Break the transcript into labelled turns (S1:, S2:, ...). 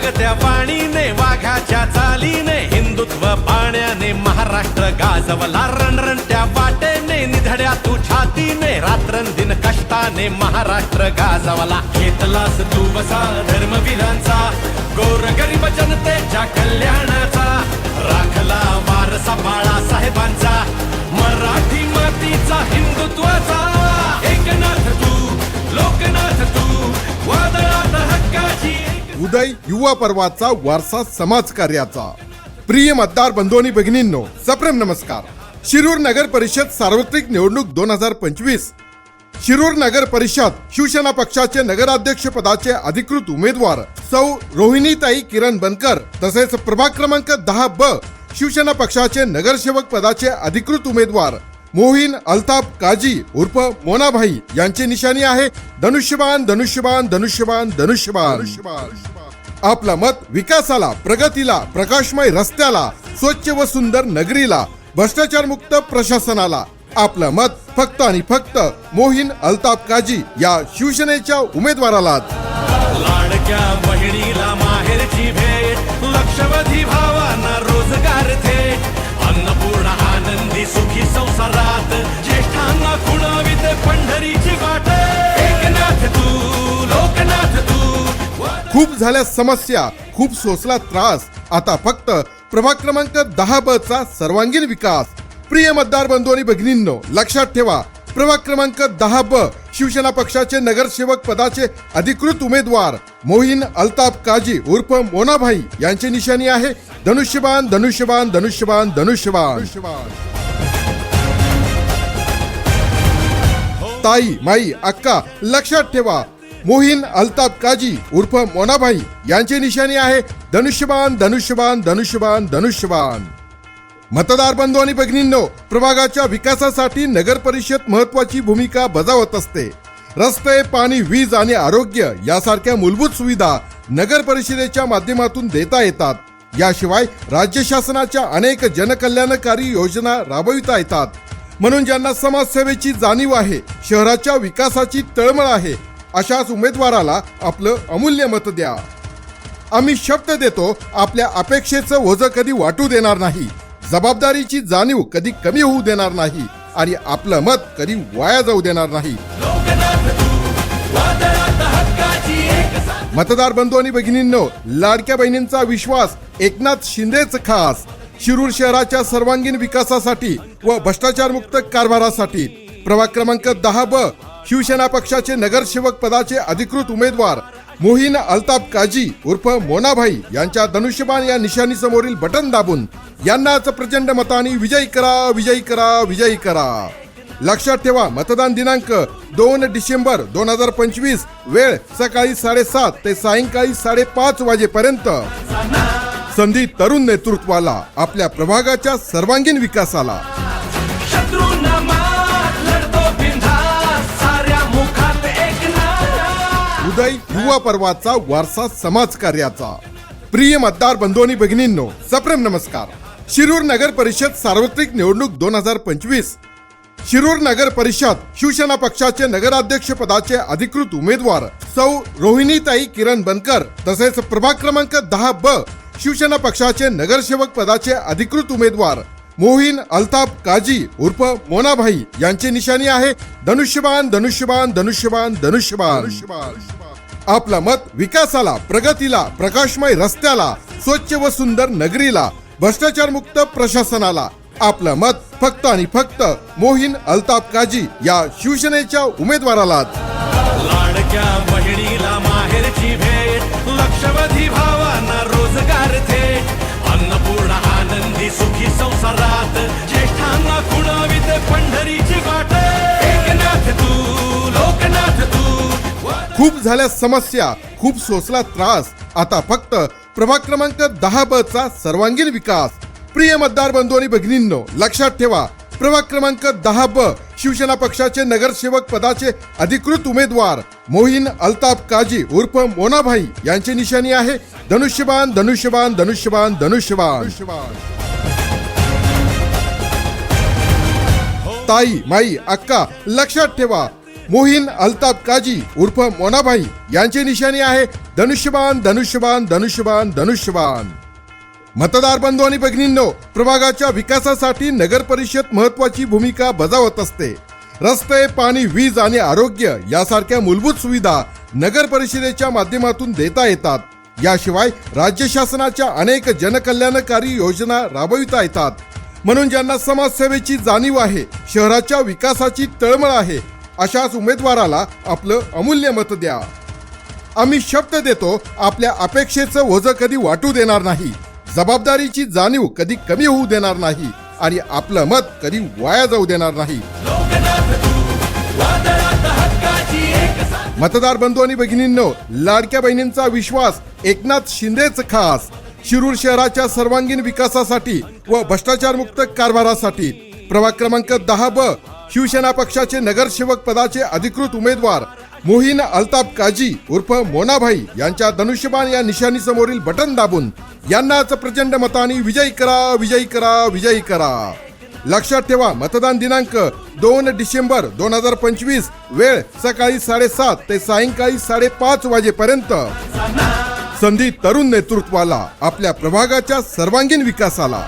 S1: वागत्या वाणीने वाघाच्या चालीने हिंदुत्व पाण्याने महाराष्ट्र गाजवला रणरणत्या वाटेने निधड्या तू छातीने रात्रंदिन कष्टाने महाराष्ट्र गाजवला घेतलास तू वसा धर्मवीरांचा गोरगरीब जनतेच्या कल्याणाचा राखला वारसा बाळा साहेबांचा मराठी मातीचा हिंदुत्वाचा एकनाथ तू लोकनाथ तू वादळात हक्काची
S2: उदय युवा पर्वाचा वारसा समाज कार्याचा प्रिय मतदार बंधू आणि भगिनींनो सप्रेम नमस्कार। शिरूर नगर परिषद सार्वत्रिक निवडणूक 2025 शिरूर नगर परिषद शिवसेना पक्षाचे नगराध्यक्ष पदाचे अधिकृत उमेदवार सौ रोहिणीताई किरण बनकर तसेच प्रभाग क्रमांक 10 शिवसेना पक्षाचे नगरसेवक पदाचे अधिकृत उमेदवार मोहीन अल्ताफ काजी उर्फ मोनाभाई यांची निशाणी आहे धनुष्यबाण धनुष्यबाण धनुष्यबाण धनुष्यबाण। आपला मत विकासाला प्रगतीला प्रकाशमय रस्त्याला स्वच्छ व सुंदर नगरीला भ्रष्टाचार मुक्त प्रशासनाला आपलं मत फक्त आणि फक्त मोहीन अल्ताफ काजी या शिवसेनेच्या उमेदवारालाच।
S1: लाडक्या बहिणीला माहेरची भेट लक्षवधी भावांना रोजगार थेट अन्नपूर्णा आनंदी सुखी संसारात ज्येष्ठांना खुणाविते पंढरीची वाट एकनाथ तू लोकनाथ तू
S2: खूप झाल्या समस्या खूप सोसला त्रास आता फक्त प्रभाग क्रमांक 10 चा सर्वांगीण विकास। प्रिय मतदार बंधू आणि भगिनींनो लक्षात ठेवा प्रभाग क्रमांक 10 शिवसेना पक्षाचे नगरसेवक पदाचे अधिकृत उमेदवार मोहीन अल्ताफ काजी उर्फ मोनाभाई यांची निशाणी आहे धनुष्यबाण धनुष्यबाण धनुष्यबाण धनुष्यबाण। ताई माई अक्का लक्षात ठेवा मोहीन अल्ताफ काजी उर्फ मोनाभाई यांची निशाणी आहे धनुष्यबाण धनुष्यबाण धनुष्यबाण धनुष्यबाण। मतदार बंधू आणि भगिनींनो प्रभागाच्या विकासासाठी नगर परिषद महत्वाची भूमिका बजावत असते। रस्ते पाणी वीज आणि आरोग्य यासारख्या मूलभूत सुविधा नगर परिषदेच्या माध्यमातून देता येतात। याशिवाय राज्य शासनाच्या अनेक जनकल्याणकारी योजना राबविता येतात। म्हणून ज्यांना समाजसेवेची जाणीव आहे शहराच्या विकासाची तळमळ आहे अशाच उमेदवाराला आपलं अमूल्य मत द्या। आम्ही शब्द देतो आपल्या अपेक्षेचं ओझं कधी वाटू देणार नाही जबाबदारीची जाणीव कधी कमी होऊ देणार नाही आणि आपलं मत कधी वाया जाऊ देणार नाही। मतदार बंधू आणि भगिनींनो लाडक्या बहिणींचा विश्वास एकनाथ शिंदेच खास शिरूर शहराच्या सर्वांगीण विकासासाठी व भ्रष्टाचार मुक्त कारभारासाठी प्रभाग क्रमांक 10 शिवसेना पक्षाचे नगरसेवक पदाचे अधिकृत उमेदवार मोहीन अल्ताफ काजी उर्फ मोनाभाई यांच्या धनुष्यबाण या निशाणी समोरील बटन दाबून यांनाच प्रचंड मताने विजयी करा विजयी करा विजयी करा। लक्षात ठेवा मतदान दिनांक 2 डिसेंबर 2025 वेळ सकाळी 7:30 ते सायंकाळी 5:30 वाजेपर्यंत। संधी तरुण नेतृत्वाला आपल्या प्रभागाच्या सर्वांगीण विकासाला। उदय युवा पर्वाचा वारसा समाज कार्याचा प्रिय मतदार बंधू आणि भगिनींनो सप्रेम नमस्कार। शिरूर नगर परिषद सार्वत्रिक निवडणूक 2025 शिरूर नगर परिषद शिवसेना पक्षाचे नगराध्यक्ष पदाचे अधिकृत उमेदवार सौ रोहिणीताई किरण बनकर तसेच प्रभाग क्रमांक 10 शिवसेना पक्षाचे नगरसेवक पदाचे अधिकृत उमेदवार मोहीन अल्ताफ काजी उर्फ मोनाभाई यांची निशाणी आहे धनुष्यबाण धनुष्यबाण धनुष्यबाण धनुष्यबाण। आपलं मत विकासाला प्रगतीला प्रकाशमय रस्त्याला स्वच्छ व सुंदर नगरीला भ्रष्टाचार मुक्त प्रशासनाला आपलं मत फक्त आणि फक्त मोहीन अल्ताफ काजी या शिवसेनेच्या उमेदवारालाच।
S1: लाडक्या बहिणीला माहेरची भेट लक्षवधी भावांना रोजगार थेट अन्नपूर्णा आनंदी सुखी संसारात ज्येष्ठांना खुणाविते पंढरीची वाट एकनाथ तू लोकनाथ तू
S2: खूप झाल्या समस्या खूप सोसला त्रास आता फक्त प्रभाग क्रमांक 10 चा सर्वांगीण विकास। प्रिय मतदार बंधू आणि भगिनींनो लक्षात ठेवा प्रभाग क्रमांक 10 शिवसेना पक्षाचे नगरसेवक पदाचे अधिकृत उमेदवार मोहीन अल्ताफ काजी उर्फ मोनाभाई यांची निशाणी आहे धनुष्यबाण धनुष्यबाण धनुष्यबाण धनुष्यबाण। ताई माई अक्का लक्षात ठेवा मोहीन अल्ताफ काजी उर्फ मोनाभाई यांची निशाणी आहे धनुष्यबाण धनुष्यबाण धनुष्यबाण धनुष्यबाण. मतदार बंधू आणि भगिनींनो, प्रभागाच्या विकासासाठी नगर परिषद महत्वाची भूमिका बजावत असते. रस्ते, पाणी, वीज आणि आरोग्य यासारख्या मूलभूत सुविधा नगर परिषदेच्या माध्यमातून देता येतात. याशिवाय राज्य शासनाच्या अनेक जनकल्याणकारी योजना राबविता येतात. म्हणून ज्यांना समाजसेवेची जाणीव आहे, शहराच्या विकासाची तळमळ आहे, अशाच उमेदवाराला आपलं अमूल्य मत द्या. आम्ही शब्द देतो, आपल्या अपेक्षेचं ओझं कधी वाटू देणार नाही, जबाबदारीची जाणीव कधी कमी होऊ देणार नाही आणि आपलं मत कधी वाया जाऊ देणार नाही. मतदार बंधू आणि भगिनींनो, लाडक्या बहिणींचा विश्वास एकनाथ शिंदेच खास. शिरूर शहराच्या सर्वांगीण विकासासाठी व भ्रष्टाचारमुक्त कारभारासाठी प्रभाग क्रमांक 10B शिवसेना पक्षाचे नगरसेवक पदाचे अधिकृत उमेदवार मोहीन अल्ताफ काजी उर्फ मोनाभाई यांच्या धनुष्यबाण या निशाणी समोरील बटन दाबून यांनाच प्रचंड मताने विजयी करा, विजयी करा, विजयी करा. लक्षात ठेवा, मतदान दिनांक 2 डिसेंबर 2025, वेळ सकाळी 7:30 ते सायंकाळी 5:30 वाजेपर्यंत. संधी तरुण नेतृत्वाला, आपल्या प्रभागाच्या सर्वांगीण विकासाला.